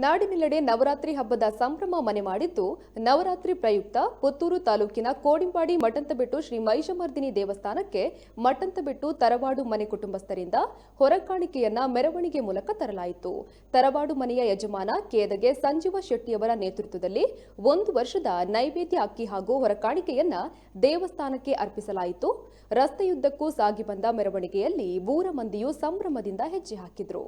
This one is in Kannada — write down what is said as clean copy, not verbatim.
ನಾಡಿನೆಲ್ಲೆಡೆ ನವರಾತ್ರಿ ಹಬ್ಬದ ಸಂಭ್ರಮ ಮನೆ ಮಾಡಿದ್ದು ನವರಾತ್ರಿ ಪ್ರಯುಕ್ತ ಪುತ್ತೂರು ತಾಲೂಕಿನ ಕೋಡಿಂಪಾಡಿ ಮಠಂತಬೆಟ್ಟು ಶ್ರೀ ಮಹಿಷಮರ್ದಿನಿ ದೇವಸ್ಥಾನಕ್ಕೆ ಮಠಂತಬೆಟ್ಟು ತರವಾಡು ಮನೆ ಕುಟುಂಬಸ್ಥರಿಂದ ಹೊರಕಾಣಿಕೆಯನ್ನ ಮೆರವಣಿಗೆ ಮೂಲಕ ತರಲಾಯಿತು. ತರವಾಡು ಮನೆಯ ಯಜಮಾನ ಕೇದಗೆ ಸಂಜೀವ ಶೆಟ್ಟಿಯವರ ನೇತೃತ್ವದಲ್ಲಿ 1 ವರ್ಷದ ನೈವೇದ್ಯ ಅಕ್ಕಿ ಹಾಗೂ ಹೊರಕಾಣಿಕೆಯನ್ನ ದೇವಸ್ಥಾನಕ್ಕೆ ಅರ್ಪಿಸಲಾಯಿತು. ರಸ್ತೆಯುದ್ದಕ್ಕೂ ಸಾಗಿ ಬಂದ ಮೆರವಣಿಗೆಯಲ್ಲಿ ಊರ ಮಂದಿಯು ಸಂಭ್ರಮದಿಂದ ಹೆಜ್ಜೆ ಹಾಕಿದರು.